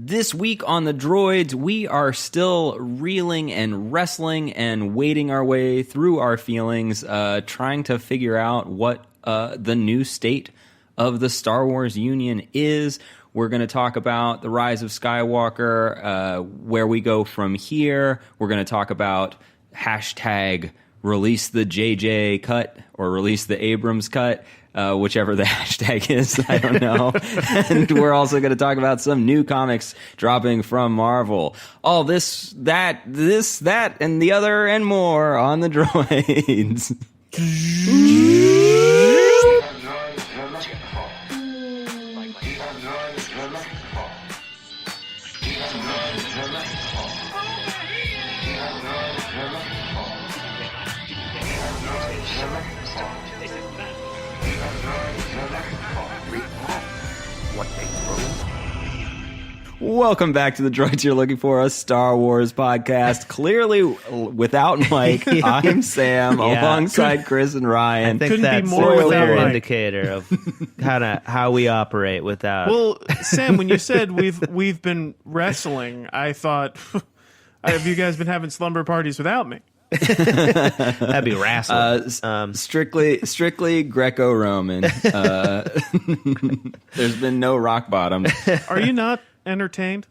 This week on the Droids, we are still reeling and wrestling and wading our way through our feelings, trying to figure out what the new state of the Star Wars Union is. We're going to talk about the Rise of Skywalker, where we go from here. We're going to talk about hashtag release the JJ cut or release the Abrams cut. Whichever the hashtag is, I don't know. And we're also going to talk about some new comics dropping from Marvel. All this, that, and the other, and more on the Droids. Welcome back to the Droids You're Looking For, a Star Wars podcast. Clearly without Mike, I'm Sam, alongside Chris and Ryan. I think that's a clear indicator of how we operate without... Well, Sam, when you said we've been wrestling, I thought, have you guys been having slumber parties without me? That'd be wrestling. Strictly Greco-Roman. There's been no rock bottom. Are you not entertained?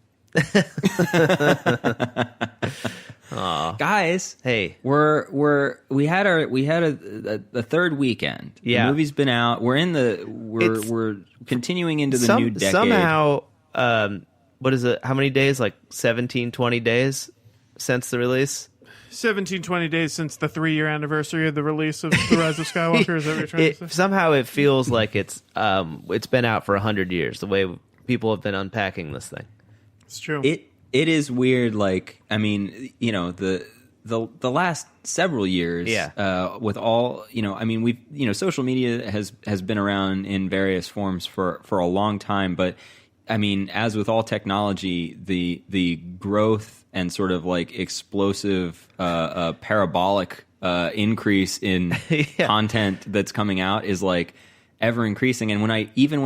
Guys, hey, we had a third weekend. Yeah, the movie's been out. We're continuing into the new decade. Somehow, what is it? How many days? Like 17, 20 days since the release. 17, 20 days since the 3-year anniversary of the release of The Rise of Skywalker. Is that what you're trying to say? Somehow it feels like it's been out for 100 years. The way people have been unpacking this thing. It's true. It is weird. Like, I mean, you know, the last several years, with all, you know, I mean, social media has been around in various forms for a long time, but I mean, as with all technology, the growth and sort of like explosive, parabolic increase in content that's coming out is like ever increasing. And when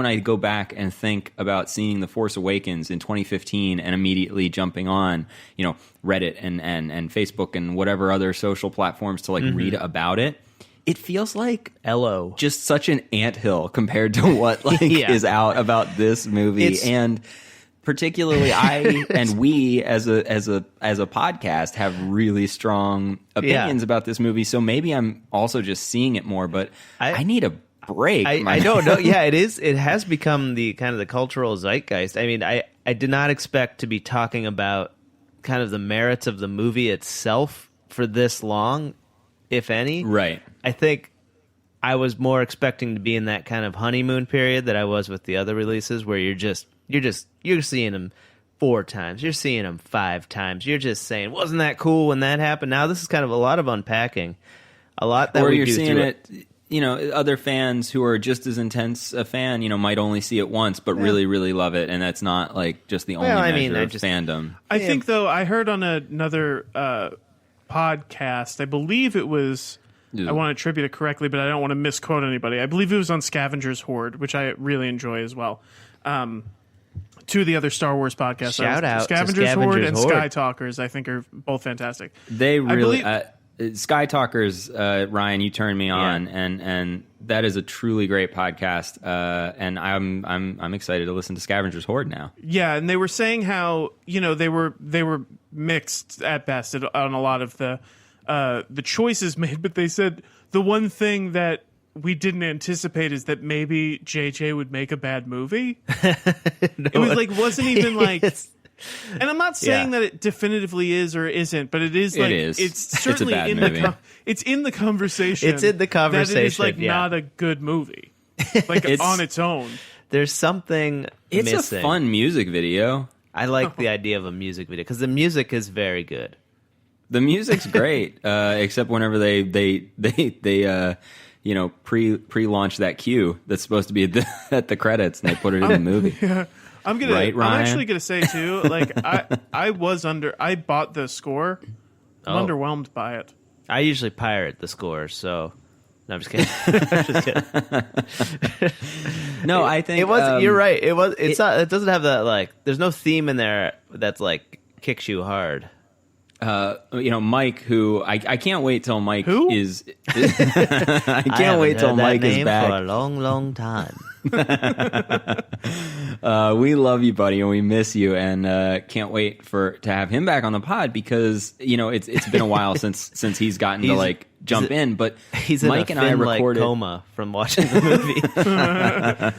I go back and think about seeing The Force Awakens in 2015 and immediately jumping on, you know, Reddit and Facebook and whatever other social platforms to like read about it, it feels like just such an anthill compared to what is out about this movie. And particularly I and we as a podcast have really strong opinions about this movie. So maybe I'm also just seeing it more, but I need a break. I don't know. Yeah, it is. It has become the kind of the cultural zeitgeist. I mean, I did not expect to be talking about kind of the merits of the movie itself for this long, if any. Right. I think I was more expecting to be in that kind of honeymoon period that I was with the other releases, where you're seeing them 4 times, you're seeing them 5 times, you're just saying, wasn't that cool when that happened? Now this is kind of a lot of unpacking, a lot that or we you're do seeing it. You know, other fans who are just as intense a fan, you know, might only see it once, but really, really love it, and that's not like just the only measure of fandom. I think, though, I heard on another podcast, I believe it was. I want to attribute it correctly, but I don't want to misquote anybody. I believe it was on Scavenger's Horde, which I really enjoy as well. 2 of the other Star Wars podcasts. Shout out Scavenger's to Horde and Horde. Sky Talkers, I think, are both fantastic. They really... Sky Talkers, Ryan, you turned me on, and that is a truly great podcast. And I'm excited to listen to Scavenger's Horde now. Yeah, and they were saying how, you know, they were mixed at best on a lot of the choices made, but they said the one thing that we didn't anticipate is that maybe JJ would make a bad movie. It was like, wasn't even like... And I'm not saying that it definitively is or isn't, but it is like it's certainly in it's in the conversation. It's in the conversation. That it is like not a good movie, like on its own. There's something missing. It's a fun music video. I like the idea of a music video because the music is very good. The music's great, except whenever they you know, pre-launch that cue that's supposed to be at the credits, and they put it in the movie. Yeah. I'm actually gonna say too, like I bought the score. I'm underwhelmed by it. I usually pirate the score, so No, I'm just kidding. I'm just kidding. No, I think it was. You're right. It was. It's not. It doesn't have that like. There's no theme in there that's like kicks you hard. Mike, who I can't wait till Mike Who? is. I can't wait till Mike is back for a long, long time. We love you, buddy, and we miss you, and can't wait to have him back on the pod because it's been a while since he's gotten to like jump in. But he's Mike in and I recorded coma from watching the movie.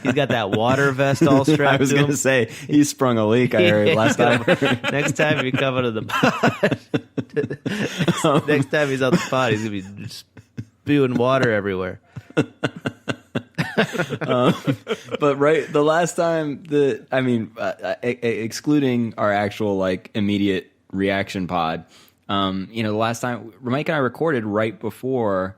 He's got that water vest all strapped. I was going to say he sprung a leak. I heard last time. Next time you come out of the pod, next time he's on the pod, he's gonna be spewing water everywhere. But the last time excluding our actual like immediate reaction pod, the last time Mike and I recorded right before,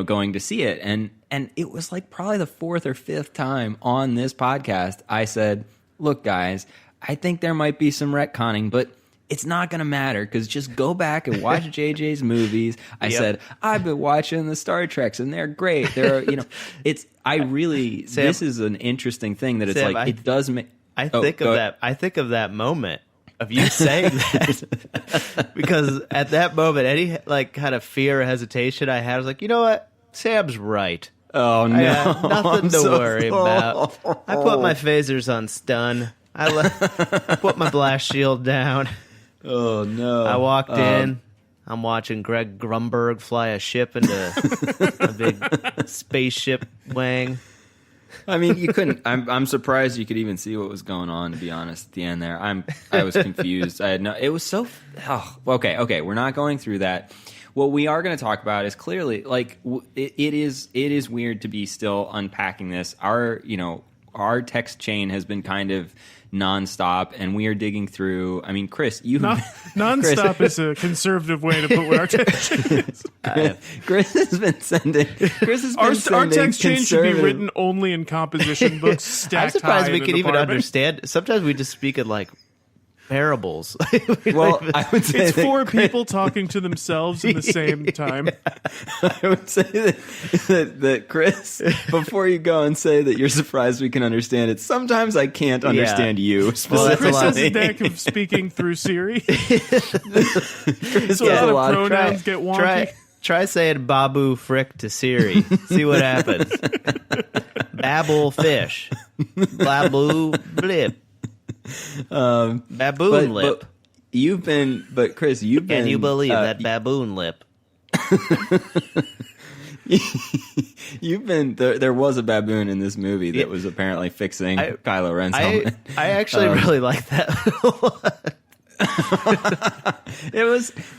going to see it, and it was like probably the fourth or fifth time on this podcast I said, look guys, I think there might be some retconning, but it's not going to matter because just go back and watch JJ's movies. I said, I've been watching the Star Treks and they're great. They're, this is an interesting thing that it's Sam, like, it does make. I think of that moment of you saying that because at that moment, any like kind of fear or hesitation I had, I was like, you know what? Sam's right. Oh no, I had nothing to worry about. I put my phasers on stun. I put my blast shield down. Oh no! I walked in. I'm watching Greg Grumberg fly a ship into a big spaceship wang. I mean, you couldn't. I'm surprised you could even see what was going on. To be honest, at the end there, I was confused. I had no. It was so. Okay. We're not going through that. What we are going to talk about is clearly like it is weird to be still unpacking this. Our text chain has been kind of nonstop, and we are digging through. I mean, Chris, nonstop is a conservative way to put what our text chain is. Chris has been sending. Our text chain should be written only in composition books. Stacked I'm surprised high we in can an even apartment. understand. Sometimes we just speak in like parables. Well, I would say It's four people talking to themselves at the same time. I would say that Chris, before you go and say that you're surprised we can understand it, sometimes I can't understand you specifically. Chris has a knack of speaking through Siri. Chris So a has lot of pronouns get wonky. Try saying Babu Frick to Siri. See what happens. Babble fish. Babu blip. Baboon lip. Chris, you've been. Can you believe that baboon lip? You've been. There was a baboon in this movie that was apparently fixing Kylo Ren's helmet. I actually really like that a lot.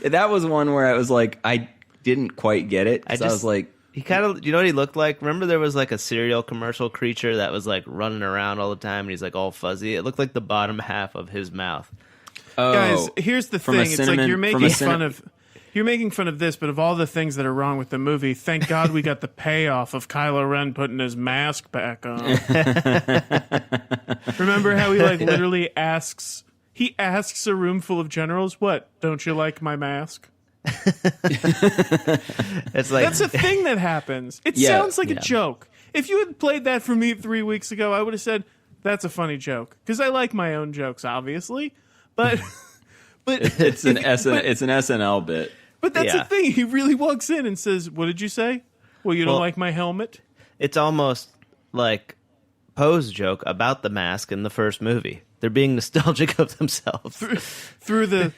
That was one where I was like, I didn't quite get it. I was like, he kind of, you know what he looked like? Remember there was like a cereal commercial creature that was like running around all the time and he's like all fuzzy? It looked like the bottom half of his mouth. oh, Guys, here's the from a thing. It's like cinnamon- you're from making a fun of. You're making fun of this, but of all the things that are wrong with the movie, thank God we got the payoff of Kylo Ren putting his mask back on. Remember how he like literally asks a room full of generals, "What? Don't you like my mask?" It's like That's a thing that happens. It Yeah, sounds like a joke. If you had played that for me 3 weeks ago, I would have said that's a funny joke because I like my own jokes, obviously. But it's an SNL bit. But that's Yeah. the thing. He really walks in and says, "What did you say? Well, you don't Well- like my helmet?" it's almost like Poe's joke about the mask in the first movie. They're being nostalgic of themselves. Through the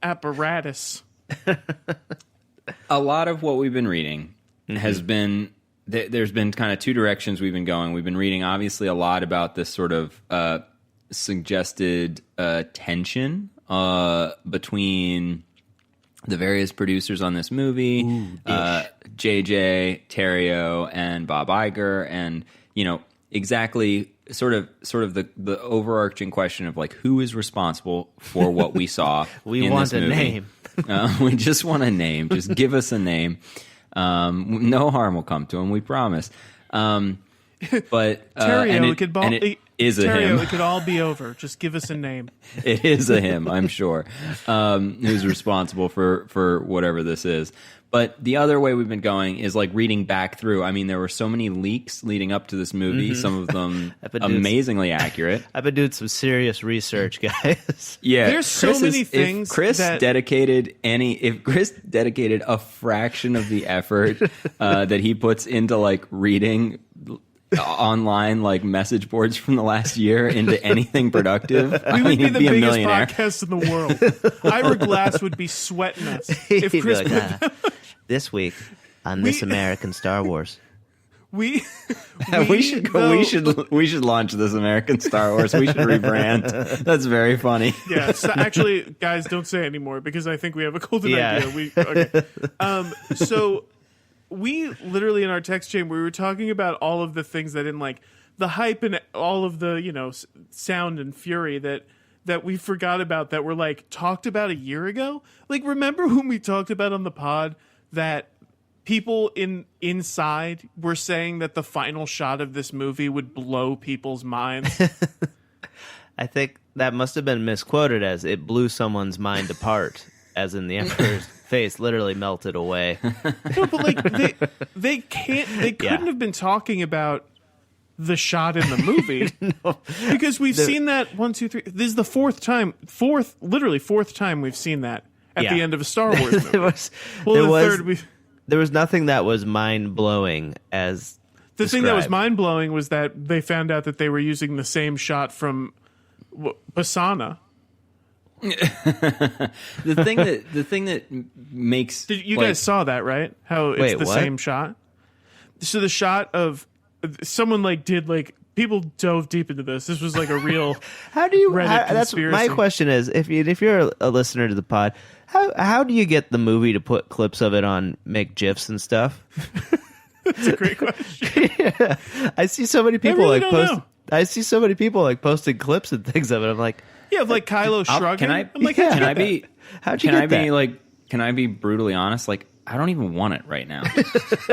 apparatus. A lot of what we've been reading has been there's been kind of two directions we've been going. We've been reading obviously a lot about this sort of suggested tension between the various producers on this movie, JJ, Terrio, and Bob Iger, and exactly sort of the overarching question of like who is responsible for what we saw. We in want this a movie. name. We just want a name. Just give us a name. No harm will come to him. We promise. But Terrio and could is a Terrio, him. it could all be over. Just give us a name. It is a him, I'm sure, who's responsible for whatever this is. But the other way we've been going is like reading back through. I mean, there were so many leaks leading up to this movie, some of them amazingly accurate. I've been doing some serious research, guys. Yeah, There's so many things If Chris that... dedicated a fraction of the effort that he puts into like reading online like message boards from the last year into anything productive, we would be the he'd a biggest millionaire. podcast in the world. Ira Glass would be sweating us if He'd be Chris like, this week on This American Star Wars. We should launch This American Star Wars. We should rebrand. That's very funny. Yeah, so actually, guys, don't say it anymore because I think we have a golden idea. So we literally in our text chain we were talking about all of the things that in like the hype and all of the sound and fury that we forgot about that were like talked about a year ago. Like, remember when we talked about on the pod that people inside were saying that the final shot of this movie would blow people's minds? I think that must have been misquoted as it blew someone's mind apart, as in the Emperor's face literally melted away. No, but like they couldn't have been talking about the shot in the movie because we've seen that 1, 2, 3. This is the fourth time we've seen that at the end of a Star Wars movie. There was nothing that was mind blowing as the described. thing that was mind blowing was that they found out that they were using the same shot from Basana. The thing that makes you guys saw that, right? How it's the same shot. So the shot of someone people dove deep into this. This was like a real Reddit conspiracy. That's my question is if you're a listener to the pod, how do you get the movie to put clips of it on make GIFs and stuff? That's a great question. Yeah. I see so many people I see so many people like posting clips and things of it. I'm like, of like Kylo shrugging. Can I be brutally honest? Like, I don't even want it right now.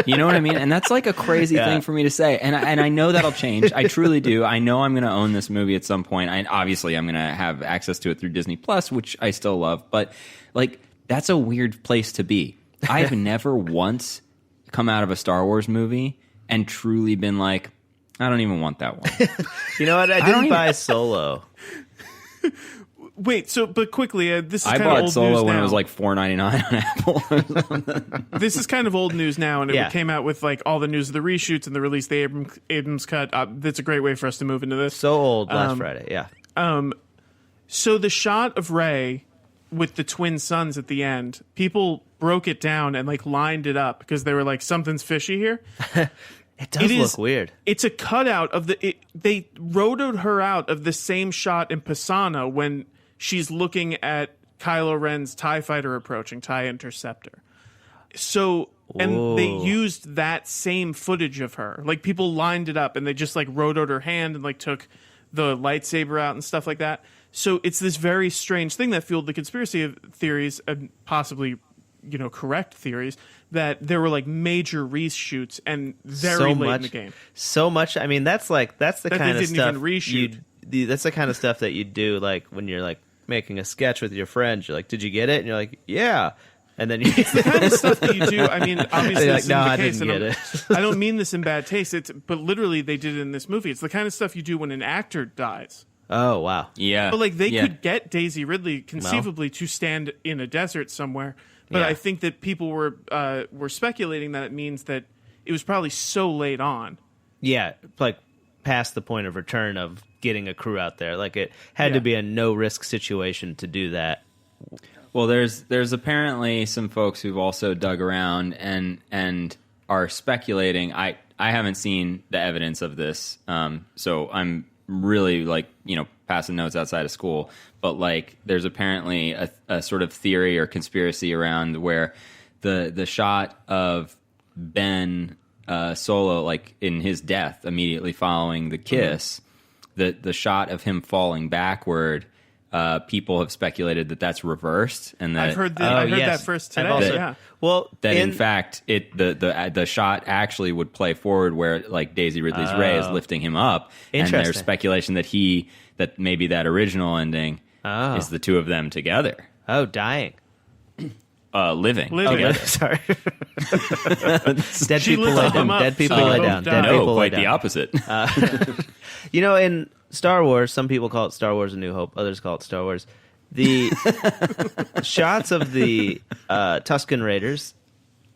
You know what I mean? And that's like a crazy thing for me to say. And I know that'll change. I truly do. I know I'm going to own this movie at some point. Obviously, I'm going to have access to it through Disney Plus, which I still love. But like, that's a weird place to be. I've never once come out of a Star Wars movie and truly been like, I don't even want that one. You know what? I didn't buy Solo. Wait, but quickly, this is I kind of old bought Solo news when now. it was like $4.99 on Apple. This is kind of old news now, and it came out with like all the news of the reshoots and the release, the Abrams cut. That's a great way for us to move into this. So old last Friday, yeah. So the shot of Rey with the twin sons at the end, people broke it down and like lined it up because they were like, something's fishy here. It does look weird. It's a cutout of they rotoed her out of the same shot in Pisana when she's looking at Kylo Ren's TIE fighter approaching, TIE Interceptor. So, and they used that same footage of her. Like, people lined it up and they just like rotoed her hand and like took the lightsaber out and stuff like that. So it's this very strange thing that fueled the conspiracy theories and possibly, correct theories that there were like major reshoots and very late in the game. So much. I mean, that's the kind of stuff reshoot. That's the kind of stuff that you do like when you're like making a sketch with your friends. You're like, "Did you get it?" And you're like, "Yeah." And then it's the kind of stuff that you do. I mean, obviously, like, this no, isn't the I case. didn't get it. I don't mean this in bad taste. But literally, they did it in this movie. It's the kind of stuff you do when an actor dies. Oh wow, yeah. But like they could get Daisy Ridley conceivably to stand in a desert somewhere. But I think that people were speculating that it means that it was probably so late on. Yeah, like past the point of return of getting a crew out there. Like it had to be a no risk situation to do that. Well, there's apparently some folks who've also dug around and are speculating. I haven't seen the evidence of this, so I'm really passing notes outside of school. But like, there's apparently a sort of theory or conspiracy around where the shot of Ben Solo, like in his death immediately following the kiss, the shot of him falling backward people have speculated that that's reversed, and that I've heard that first today. In fact the shot actually would play forward where like Daisy Ridley's Rey is lifting him up, and there's speculation that maybe that original ending is the two of them together. Oh, dying. Living. Okay, sorry. Dead people lay down. Dead people lay down. Dead people lay down. The opposite. In Star Wars, some people call it Star Wars: A New Hope. Others call it Star Wars. The shots of the Tusken Raiders,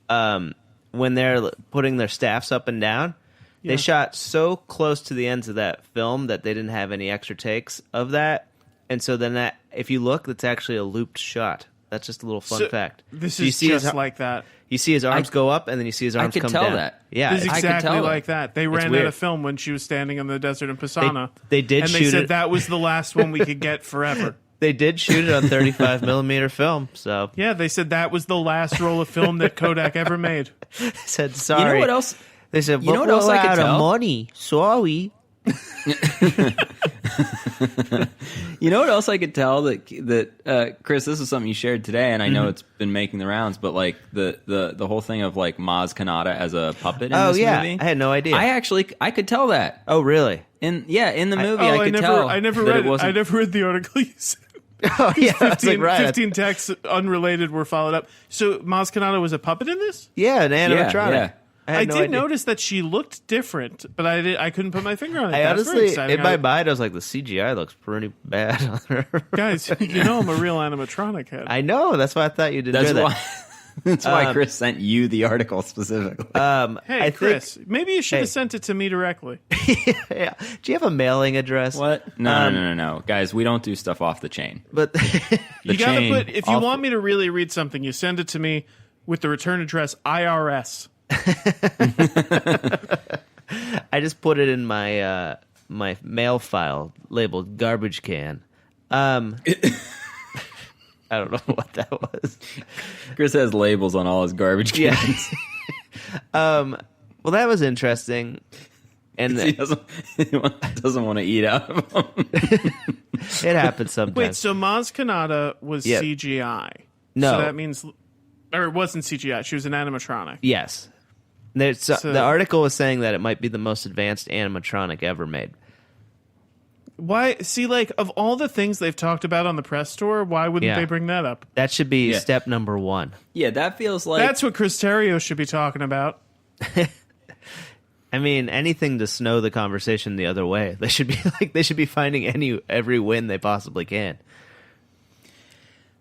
when they're putting their staffs up and down, they shot so close to the ends of that film that they didn't have any extra takes of that, and so then that, if you look, that's actually a looped shot. That's just a little fun fact. This is just like that. You see his arms go up, and then you see his arms come down. I could tell that. Yeah, this is exactly like that. They ran out of film when she was standing in the desert in Pisana. They did shoot it. And they said that was the last one we could get forever. They did shoot it on 35 millimeter film. So yeah, they said that was the last roll of film that Kodak ever made. They said, sorry. You know what else? They said, you know what else I could tell? Money. Sorry. You know what else I could tell that Chris, this is something you shared today, and I know it's been making the rounds, but like the whole thing of like Maz Kanata as a puppet in this movie. I had no idea. I could tell that. Oh, really? In the movie, I could tell. I never read the article you said. Oh, yeah. 15 texts unrelated were followed up. So Maz Kanata was a puppet in this? Yeah, an animatronic. Yeah. I did notice that she looked different, but I couldn't put my finger on it. I honestly, in my mind, I was like, the CGI looks pretty bad on her. Guys, you know I'm a real animatronic head. I know. That's why I thought you did that. That's why Chris sent you the article specifically. Hey, Chris, maybe you should have sent it to me directly. Yeah. Do you have a mailing address? What? No. Guys, we don't do stuff off the chain. But you got to put, if you want me to really read something, you send it to me with the return address IRS. I just put it in my my mail file labeled garbage can. I don't know what that was. Chris has labels on all his garbage cans. Well, that was interesting. And he doesn't want to eat out of them. It happens sometimes. Wait, so Maz Kanata was CGI? No, so that means, or it wasn't CGI. She was an animatronic. Yes. The article was saying that it might be the most advanced animatronic ever made. Why? See, like, of all the things they've talked about on the press tour, why wouldn't they bring that up? That should be step number one. Yeah, that feels like... That's what Chris Terrio should be talking about. I mean, anything to snow the conversation the other way. They should be finding every win they possibly can.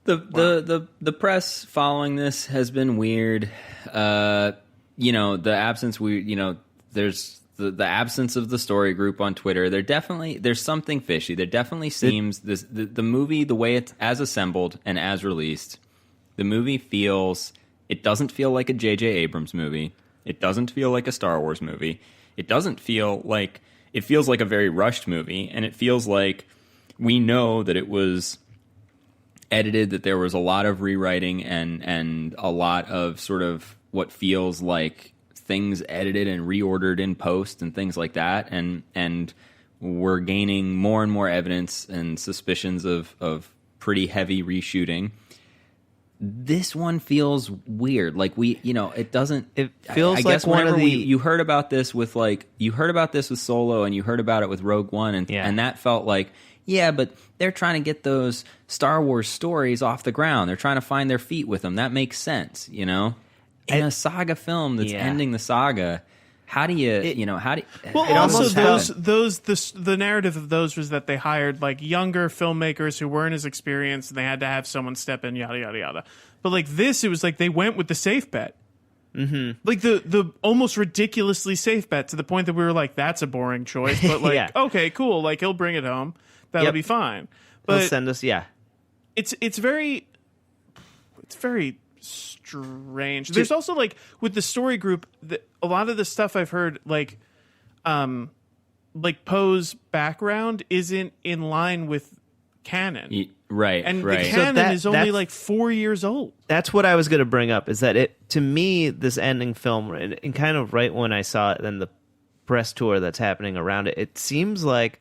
The press following this has been weird. The absence there's the absence of the story group on Twitter. There's something fishy. There definitely seems the movie, the way it's as assembled and as released, the movie it doesn't feel like a J.J. Abrams movie. It doesn't feel like a Star Wars movie. It feels like a very rushed movie, and it feels like we know that it was edited, that there was a lot of rewriting and a lot of sort of what feels like things edited and reordered in post and things like that, and we're gaining more and more evidence and suspicions of pretty heavy reshooting. This one feels weird. Like it doesn't. It feels like guess whenever you heard about this with Solo, and you heard about it with Rogue One, and that felt like, yeah, but they're trying to get those Star Wars stories off the ground. They're trying to find their feet with them. That makes sense, In a saga film that's ending the saga, how do you, Well, also the narrative of those was that they hired like younger filmmakers who weren't as experienced, and they had to have someone step in, yada yada yada. But like this, it was like they went with the safe bet, like the almost ridiculously safe bet, to the point that we were like, that's a boring choice, but like okay, cool, like he'll bring it home, that'll be fine. But he'll send us, it's very strange. There's also like with the story group, a lot of the stuff I've heard, like Poe's background isn't in line with canon, right? And the canon is only like 4 years old. That's what I was going to bring up. Is that to me, this ending film, and kind of right when I saw it, then the press tour that's happening around it, it seems like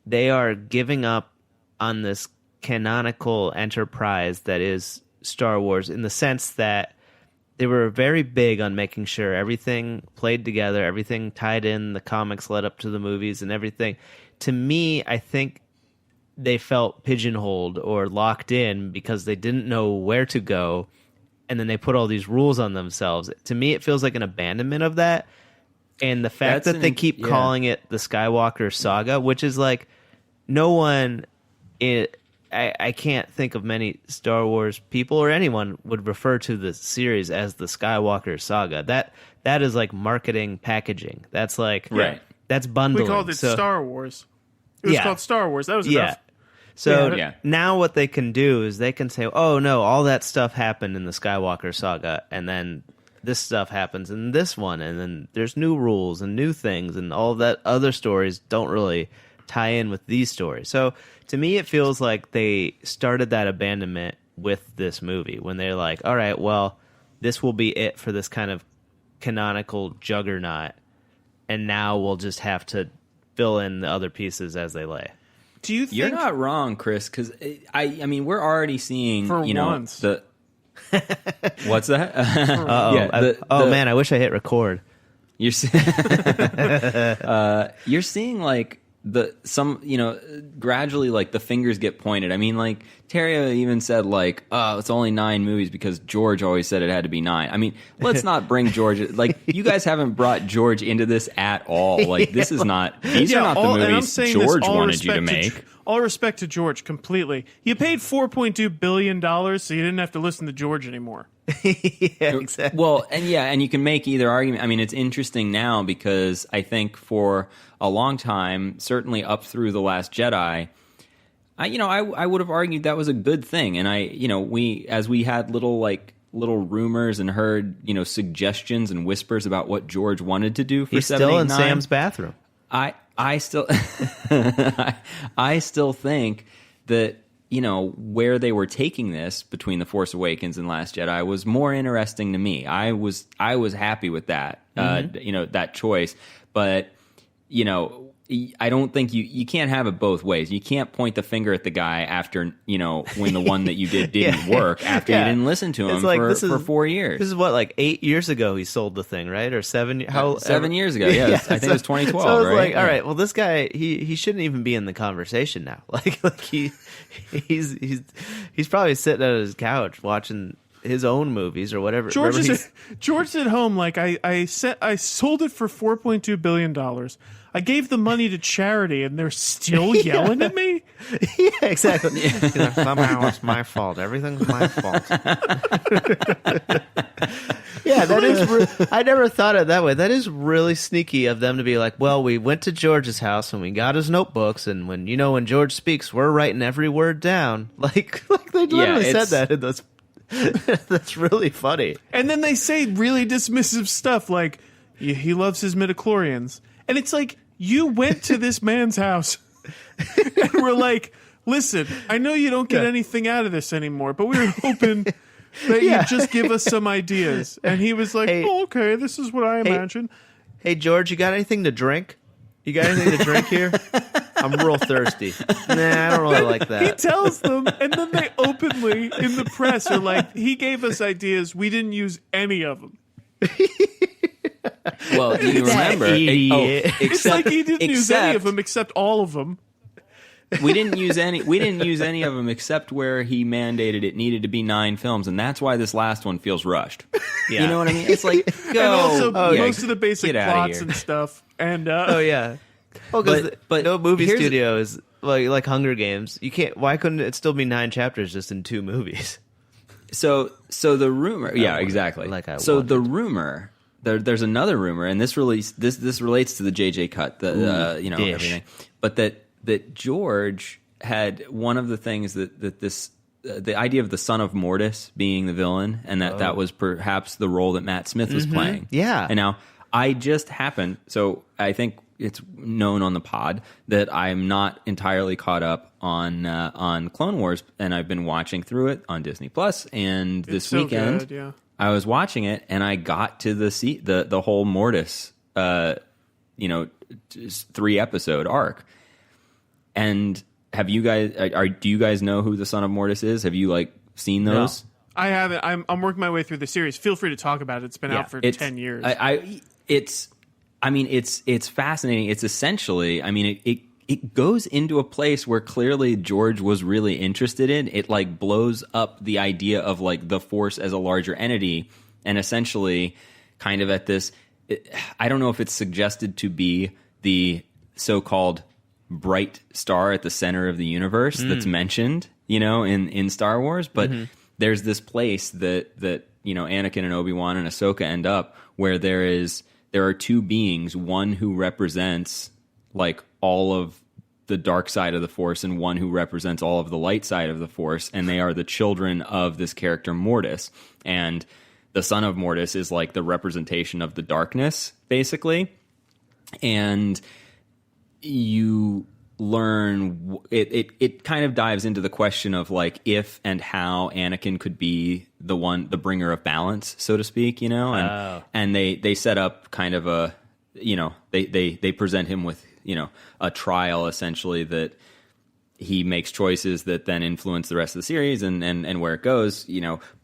they are giving up on this canonical enterprise that is Star Wars, in the sense that they were very big on making sure everything played together, everything tied in, the comics led up to the movies and everything. To me, I think they felt pigeonholed or locked in because they didn't know where to go, and then they put all these rules on themselves. To me, it feels like an abandonment of that. And the fact that they keep calling it the Skywalker Saga, which is like, no one... I can't think of many Star Wars people or anyone would refer to the series as the Skywalker Saga. That is like marketing packaging. That's like that's bundling. We called it Star Wars. It was called Star Wars. That was enough. So now what they can do is they can say, oh no, all that stuff happened in the Skywalker Saga, and then this stuff happens in this one, and then there's new rules and new things, and all that other stories don't really tie in with these stories. So to me, it feels like they started that abandonment with this movie when they're like, all right, well, this will be it for this kind of canonical juggernaut, and now we'll just have to fill in the other pieces as they lay. Do you think... You're not wrong, Chris, because I mean, we're already seeing, once. the... What's that? Man, I wish I hit record. You're you're seeing like gradually like the fingers get pointed. I mean, like Terry even said like, oh, it's only 9 movies because George always said it had to be 9. I mean, let's not bring George, like you guys haven't brought George into this at all. Like this is not, these are not the movies George wanted you to make. All respect to George completely. You paid $4.2 billion so you didn't have to listen to George anymore. Yeah, exactly. Well, and you can make either argument. I mean, it's interesting now because I think for a long time, certainly up through The Last Jedi, I would have argued that was a good thing. And as we had little rumors and heard, suggestions and whispers about what George wanted to do for He's 7, still 8, in 9, Sam's bathroom. I still I still think that where they were taking this between The Force Awakens and Last Jedi was more interesting to me. I was happy with that that choice, but I don't think you can't have it both ways. You can't point the finger at the guy after when the one that you did didn't work after you didn't listen to him for 4 years. This is what, like 8 years ago he sold the thing, right? Or 7? 7 years ago? Yeah, I think it was 2012. So I was right? like, all right, well, this guy he shouldn't even be in the conversation now. Like he's probably sitting on his couch watching his own movies or whatever. George's at home. Like I sold it for $4.2 billion. I gave the money to charity, and they're still yelling at me. Yeah, exactly. Somehow it's my fault. Everything's my fault. Yeah, that is. I never thought of it that way. That is really sneaky of them to be like, well, we went to George's house and we got his notebooks, and when George speaks, we're writing every word down. Like they literally said that in those. That's really funny. And then they say really dismissive stuff like, he loves his midichlorians. And it's like, you went to this man's house and we're like, listen, I know you don't get anything out of this anymore, but we were hoping that you'd just give us some ideas. And he was like, okay, this is what I imagine. Hey, George, you got anything to drink? You got anything to drink here? I'm real thirsty. Nah, I don't really like that. He tells them, and then they openly, in the press, are like, he gave us ideas. We didn't use any of them. Well, do you remember? It's like he didn't use any of them except all of them. We didn't use any of them except where he mandated it needed to be 9 films, and that's why this last one feels rushed. Yeah. You know what I mean? It's like, go. And also most of the basic plots and stuff. And because no movie studio is like Hunger Games. You can't. Why couldn't it still be 9 chapters just in 2 movies? So the rumor, exactly. The rumor. There's another rumor, and this relates to the JJ cut, everything. But that George had one of the things that this the idea of the Son of Mortis being the villain, and that was perhaps the role that Matt Smith was playing. Yeah. And now I just happened, so I think it's known on the pod that I'm not entirely caught up on Clone Wars, and I've been watching through it on Disney Plus, and this weekend. Good, I was watching it, and I got to the whole Mortis, 3-episode arc, and have you guys do you guys know who the Son of Mortis is? Have you like seen those? No. I haven't. I'm working my way through the series. Feel free to talk about it. It's been out for 10 years. It's fascinating. It's essentially, it goes into a place where clearly George was really interested in. It like blows up the idea of like the Force as a larger entity, and essentially kind of at this, I don't know if it's suggested to be the so-called bright star at the center of the universe that's mentioned, in Star Wars, but there's this place that Anakin and Obi-Wan and Ahsoka end up where there are two beings, one who represents like all of the dark side of the Force and one who represents all of the light side of the Force, and they are the children of this character Mortis. And the Son of Mortis is like the representation of the darkness, basically. And you learn it kind of dives into the question of like if and how Anakin could be the bringer of balance, so to speak, and they set up kind of a they present him with a trial essentially that he makes choices that then influence the rest of the series and where it goes,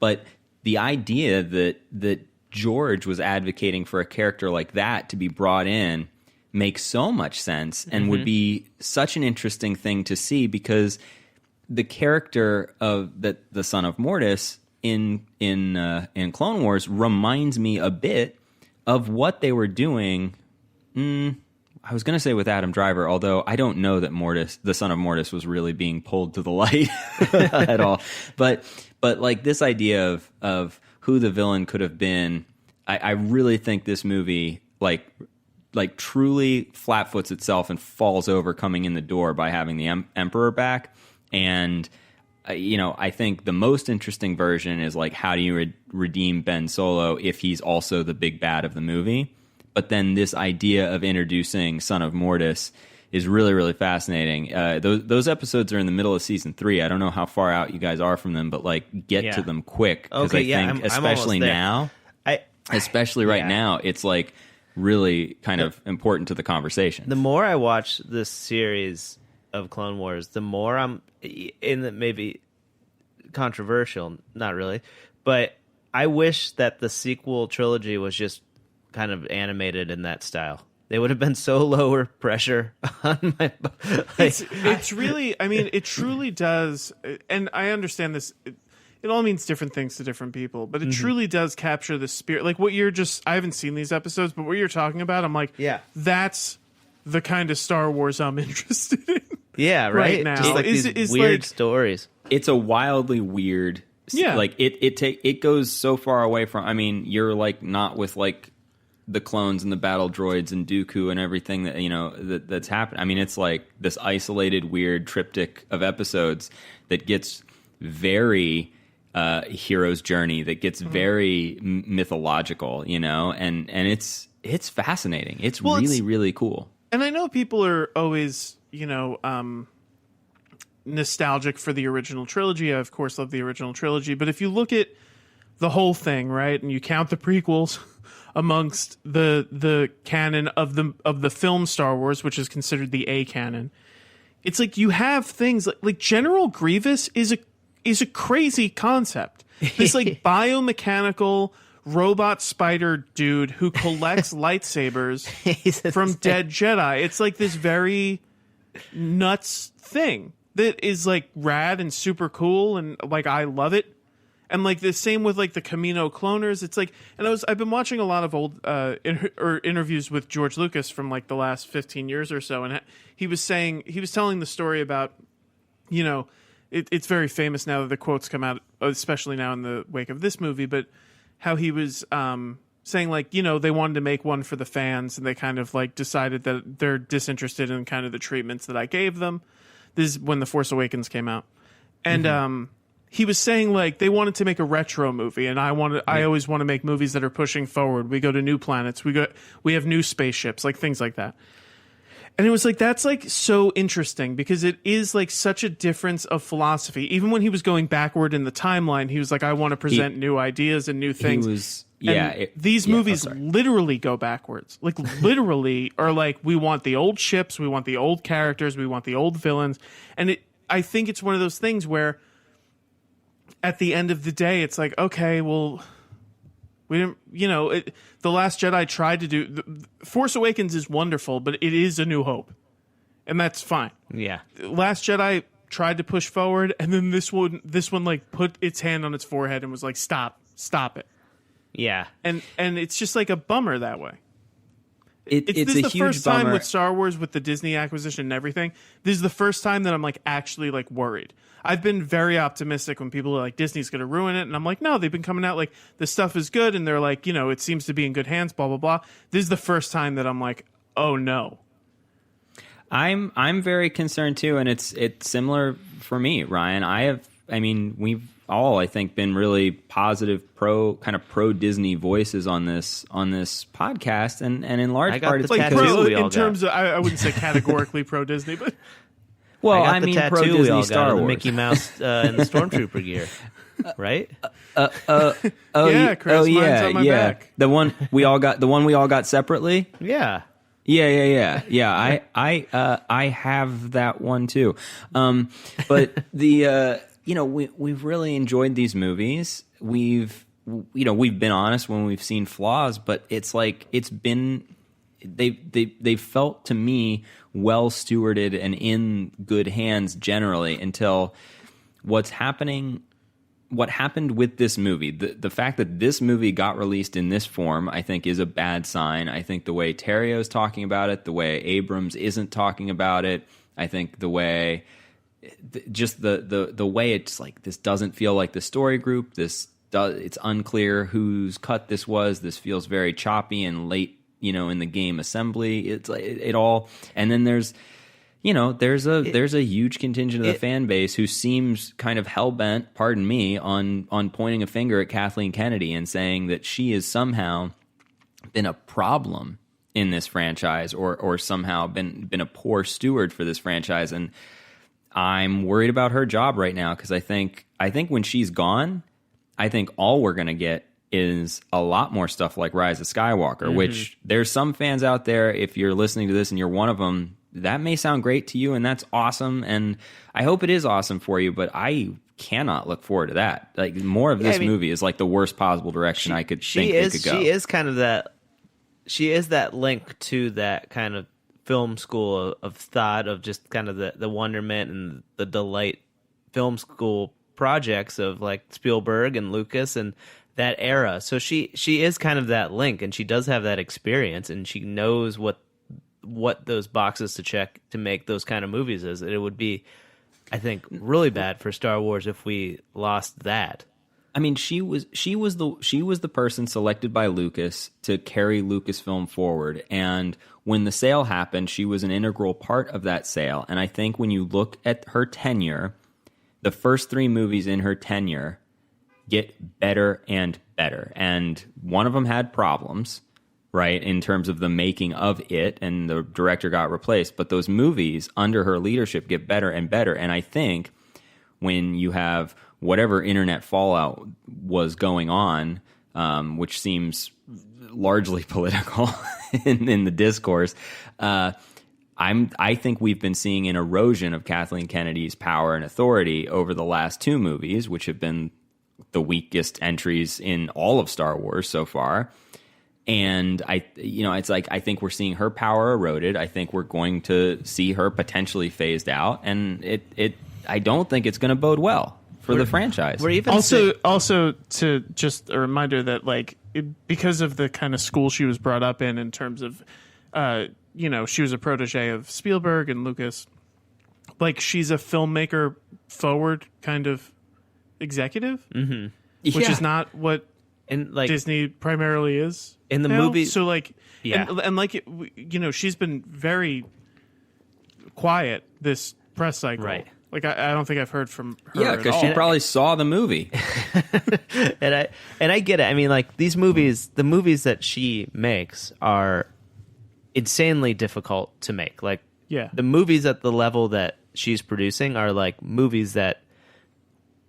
but the idea that George was advocating for a character like that to be brought in makes so much sense and would be such an interesting thing to see, because the character of the Son of Mortis in Clone Wars reminds me a bit of what they were doing. I was going to say with Adam Driver, although I don't know that the Son of Mortis was really being pulled to the light at all. But like this idea of who the villain could have been, I really think this movie like truly flatfoots itself and falls over coming in the door by having the Emperor back. And I think the most interesting version is like, how do you redeem Ben Solo if he's also the big bad of the movie? But then this idea of introducing Son of Mortis is really, really fascinating. Those episodes are in the middle of season 3. I don't know how far out you guys are from them, but like get to them quick, because I think especially now, especially right now, it's like really kind of important to the conversation. The more I watch this series of Clone Wars, the more I'm in the maybe controversial, not really, but I wish that the sequel trilogy was just kind of animated in that style. They would have been so lower pressure on my. It's really, it truly does, and I understand this. It all means different things to different people, but it truly does capture the spirit. Like what you're I haven't seen these episodes, but what you're talking about, I'm like, yeah, that's the kind of Star Wars I'm interested in. Yeah, right now. Just like these weird stories. It's a wildly weird. Yeah, like it goes so far away from. You're like not with like the clones and the battle droids and Dooku and everything that that's happened. It's like this isolated, weird triptych of episodes that gets very hero's journey, that gets very mythological, and it's fascinating. It's really cool. And I know people are always, nostalgic for the original trilogy. I, of course, love the original trilogy. But if you look at the whole thing, right, and you count the prequels amongst the canon of the film Star Wars, which is considered the A canon, it's like you have things like General Grievous is a crazy concept. This like biomechanical robot spider dude who collects lightsabers from dead Jedi. It's like this very nuts thing that is like rad and super cool, and like I love it. And like the same with like the Camino cloners. It's like, and I've been watching a lot of old interviews with George Lucas from like the last 15 years or so, and he was telling the story about, it's very famous now that the quotes come out, especially now in the wake of this movie, but how he was saying like, they wanted to make one for the fans, and they kind of like decided that they're disinterested in kind of the treatments that I gave them. This is when The Force Awakens came out. And he was saying like they wanted to make a retro movie, and I always want to make movies that are pushing forward. We go to new planets, we have new spaceships, like things like that. And it was like, that's like so interesting because it is like such a difference of philosophy. Even when he was going backward in the timeline, he was like, I want to present new ideas and new things. These movies literally go backwards. Like literally are like, we want the old ships, we want the old characters, we want the old villains. And I think it's one of those things where at the end of the day, it's like, okay, well, we didn't, The Last Jedi tried to do... Force Awakens is wonderful, but it is A New Hope. And that's fine. Yeah. Last Jedi tried to push forward, and then this one like put its hand on its forehead and was like, stop it. Yeah. And it's just like a bummer that way. It's this a is the huge first bummer. time with Star Wars, with the Disney acquisition and everything. This is the first time that I'm like actually like worried. I've been very optimistic when people are like, Disney's going to ruin it. And I'm like, no, they've been coming out like, the stuff is good. And they're like, it seems to be in good hands, blah, blah, blah. This is the first time that I'm like, oh no. I'm very concerned too. And it's similar for me, Ryan. We've all, I think, been really positive pro Disney voices on this podcast. And in large part, it's like because in terms of, I wouldn't say categorically pro Disney, but. Well, I mean, pro Disney Disney Star the Wars. Mickey Mouse and the Stormtrooper gear, right? Yeah, Chris, mine's on my back. The one we all got separately. Yeah. Yeah. I have that one too. But we've really enjoyed these movies. We've been honest when we've seen flaws, but it's like they felt to me well stewarded and in good hands generally until what happened with this movie. The fact that this movie got released in this form, I think, is a bad sign. I think the way Terrio's talking about it, the way Abrams isn't talking about it, I think the way the way it's like, this doesn't feel like the story group. It's unclear whose cut this was. This feels very choppy and late, in the game assembly. It's like it all, and then there's a huge contingent of the fan base who seems kind of hell-bent, pardon me, on pointing a finger at Kathleen Kennedy and saying that she has somehow been a problem in this franchise or somehow been a poor steward for this franchise. And I'm worried about her job right now because I think when she's gone, I think all we're going to get is a lot more stuff like Rise of Skywalker, which there's some fans out there, if you're listening to this and you're one of them, that may sound great to you and that's awesome. And I hope it is awesome for you, but I cannot look forward to that. Like, more of this movie is like the worst possible direction I could think it could go. She is kind of that, she is that link to that kind of film school of thought of just kind of the wonderment and the delight film school projects of like Spielberg and Lucas and that era. So she is kind of that link, and she does have that experience, and she knows what those boxes to check to make those kind of movies is. It would be, I think, really bad for Star Wars if we lost that. I mean, she was the person selected by Lucas to carry Lucasfilm forward, and when the sale happened, she was an integral part of that sale. And I think when you look at her tenure, the first 3 movies in her tenure get better and better, and one of them had problems, right, in terms of the making of it, and the director got replaced. But those movies under her leadership get better and better, and I think when you have whatever internet fallout was going on, which seems largely political in the discourse, I think we've been seeing an erosion of Kathleen Kennedy's power and authority over the last 2 movies, which have been the weakest entries in all of Star Wars so far. And it's like, I think we're seeing her power eroded. I think we're going to see her potentially phased out, and I don't think it's going to bode well for the franchise. We're even also to just a reminder that because of the kind of school she was brought up in terms of she was a protege of Spielberg and Lucas. Like, she's a filmmaker forward kind of executive, which is not what Disney primarily is in the now. movie. So yeah, and she's been very quiet this press cycle, right? Like, I don't think I've heard from her. Yeah, because she probably saw the movie. and I get it. I mean, like, these movies, the movies that she makes are insanely difficult to make. Like, Yeah. the movies at the level that she's producing are like movies that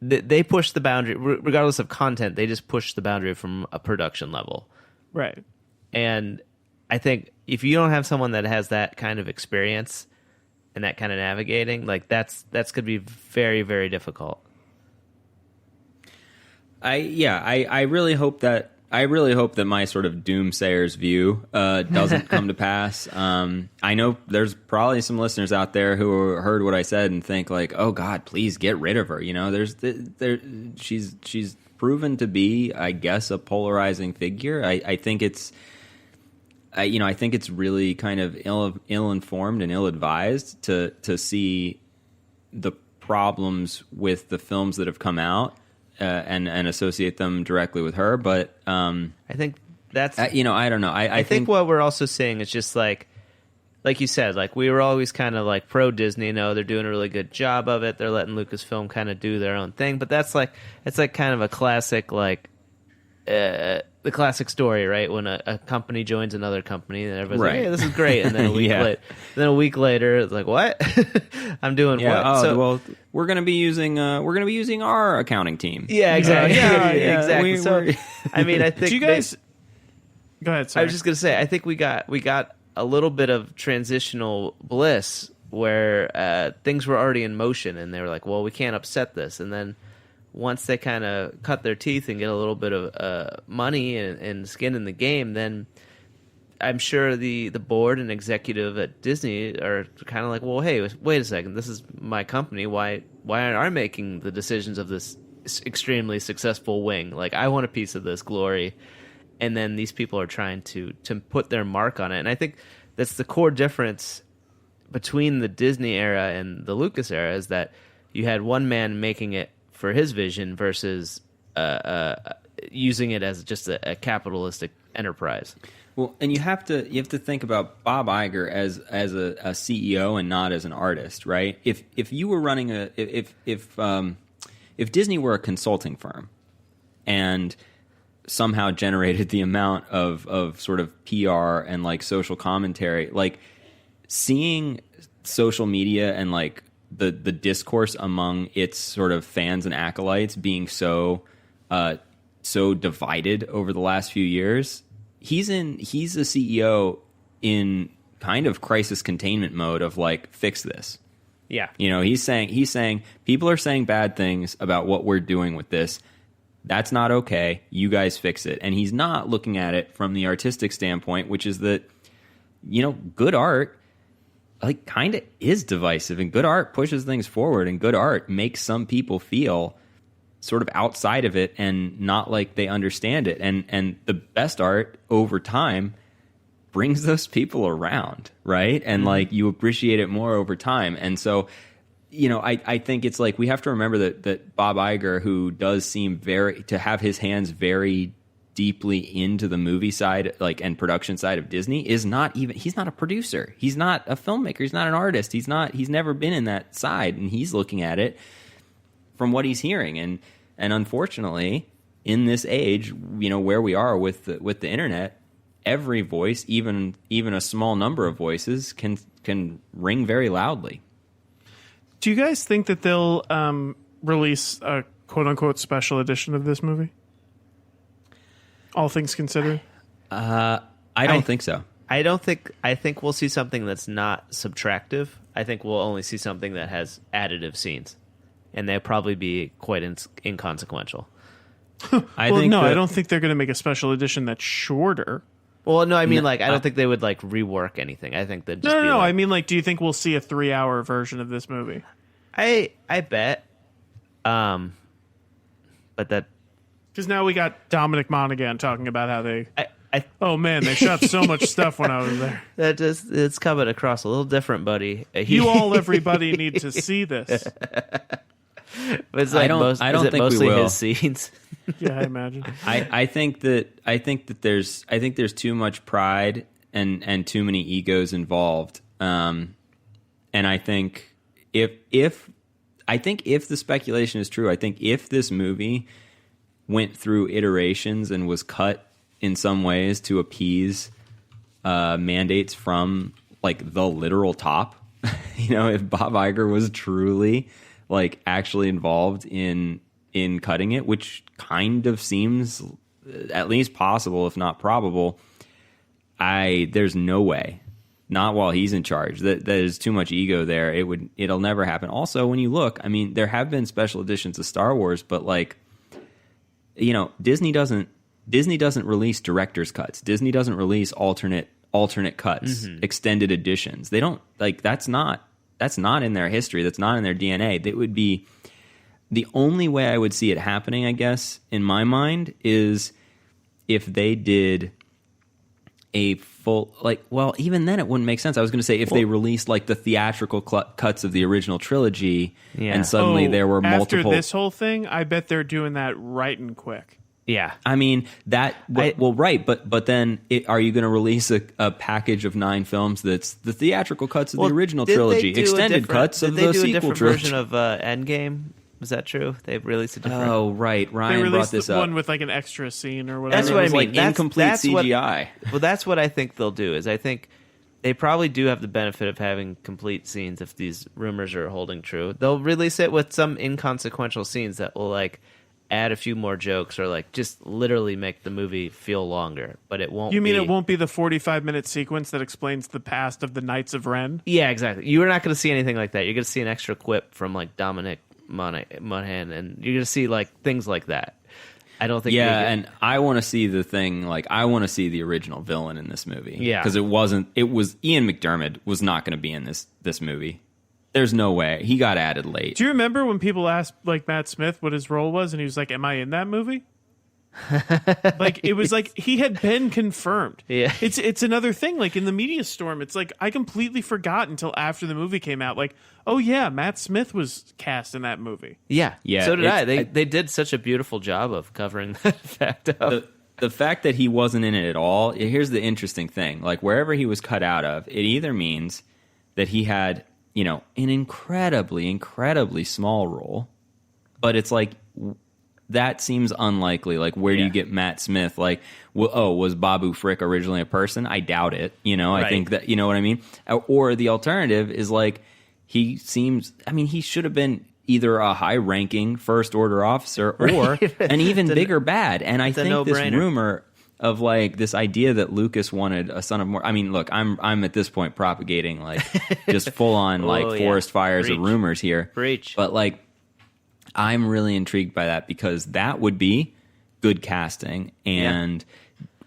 they push the boundary, regardless of content. They just push the boundary from a production level. Right. And I think if you don't have someone that has that kind of experience and that kind of navigating, like that's going to be very, very difficult. I really hope that my sort of doomsayer's view doesn't come to pass. I know there's probably some listeners out there who heard what I said and think like, "Oh God, please get rid of her." You know, she's proven to be, I guess, a polarizing figure. I think it's really kind of ill-informed and ill-advised to see the problems with the films that have come out. And associate them directly with her, but I think that's I don't know. I think what we're also saying is just like you said, like we were always kind of like pro Disney. No, they're doing a really good job of it. They're letting Lucasfilm kind of do their own thing, but it's like kind of a classic the classic story, right? When a company joins another company, and everybody's like, "Hey, this is great," and then a week later, it's like, "What? I'm doing what?" Oh, well, we're gonna be using our accounting team. Yeah, exactly. Exactly. I mean, I think you guys. Go ahead. Sorry. I was just gonna say, I think we got a little bit of transitional bliss where things were already in motion, and they were like, "Well, we can't upset this," and then once they kind of cut their teeth and get a little bit of money and skin in the game, then I'm sure the board and executive at Disney are kind of like, well, hey, wait a second, this is my company. Why aren't I making the decisions of this extremely successful wing? Like, I want a piece of this glory. And then these people are trying to put their mark on it. And I think that's the core difference between the Disney era and the Lucas era, is that you had one man making it for his vision versus using it as just a capitalistic enterprise. Well, and you have to think about Bob Iger as a CEO and not as an artist, right? If you were running if Disney were a consulting firm and somehow generated the amount of sort of PR and like social commentary, like seeing social media and like the discourse among its sort of fans and acolytes being so divided over the last few years, he's a CEO in kind of crisis containment mode of like, fix this. Yeah. You know, he's saying people are saying bad things about what we're doing with this. That's not okay. You guys fix it. And he's not looking at it from the artistic standpoint, which is that, you know, good art like kind of is divisive, and good art pushes things forward, and good art makes some people feel sort of outside of it and not like they understand it. And the best art over time brings those people around, right? And like you appreciate it more over time. And so, you know, I think it's like we have to remember that Bob Iger, who does seem to have his hands very deeply into the movie side, like, and production side of Disney, he's not a producer. He's not a filmmaker. He's not an artist. He's never been in that side, and he's looking at it from what he's hearing. And unfortunately, in this age, you know, where we are with the internet, every voice, even a small number of voices, can ring very loudly. Do you guys think that they'll release a quote unquote special edition of this movie? All things considered? I don't think so. I think we'll see something that's not subtractive. I think we'll only see something that has additive scenes, and they'll probably be quite inconsequential. I don't think they're going to make a special edition that's shorter. Well, no, I mean, I don't think they would like rework anything. I think that no. I mean, like, do you think we'll see a 3-hour version of this movie? I bet. But that. Because now we got Dominic Monaghan talking about how they... oh, man, they shot so much stuff when I was there. It's coming across a little different, buddy. Everybody need to see this. But it's like I don't think mostly we will. His scenes. Yeah, I imagine. I think that there's too much pride and too many egos involved. And I think if the speculation is true, I think if this movie went through iterations and was cut in some ways to appease mandates from like the literal top. If Bob Iger was truly like actually involved in cutting it, which kind of seems at least possible, if not probable, there's no way, not while he's in charge. That is too much ego there. It'll never happen. Also, when you look, I mean, there have been special editions of Star Wars, but like, Disney doesn't release director's cuts. Disney doesn't release alternate cuts, extended editions. They don't, like, that's not in their history. That's not in their DNA. That would be the only way I would see it happening, I guess, in my mind, is if they did a full, like, well, even then it wouldn't make sense. I was going to say if they released like the theatrical cuts of the original trilogy, and suddenly there were multiple. After this whole thing, I bet they're doing that right and quick. Yeah, I mean right, but then are you going to release a package of 9 films that's the theatrical cuts of the original trilogy, extended cuts of the sequel trilogy? Did they do a different version of Endgame? Was that true? They've released a different. Oh, right. Ryan brought this up. One with like an extra scene or whatever. That's what I mean. Like incomplete CGI. Well, that's what I think they'll do. Is I think they probably do have the benefit of having complete scenes if these rumors are holding true. They'll release it with some inconsequential scenes that will like add a few more jokes or like just literally make the movie feel longer, but it won't. You mean it won't be the 45-minute sequence that explains the past of the Knights of Ren? Yeah, exactly. You're not going to see anything like that. You're going to see an extra quip from like Dominic Monaghan, and you're going to see like things like that. I don't think. Yeah, and I want to see the thing. Like, I want to see the original villain in this movie. Yeah, because it was Ian McDiarmid was not going to be in this movie. There's no way. He got added late. Do you remember when people asked like Matt Smith what his role was, and he was like, "Am I in that movie?" Like, it was like he had been confirmed. Yeah, it's another thing. Like in the media storm, it's like I completely forgot until after the movie came out. Like, oh yeah, Matt Smith was cast in that movie. Yeah. So did I. They did such a beautiful job of covering that fact up. The fact that he wasn't in it at all. Here's the interesting thing: like wherever he was cut out of, it either means that he had an incredibly, incredibly small role, but it's like. That seems unlikely. Like, where do you get Matt Smith? Like, was Babu Frick originally a person? I doubt it. I think that, you know what I mean? Or the alternative is like, he should have been either a high-ranking first-order officer or an even bigger bad. And I think this rumor of like this idea that Lucas wanted a Son of Mortis. I mean, look, I'm at this point propagating like just full-on forest fires of rumors here. Breach. But like, I'm really intrigued by that because that would be good casting. And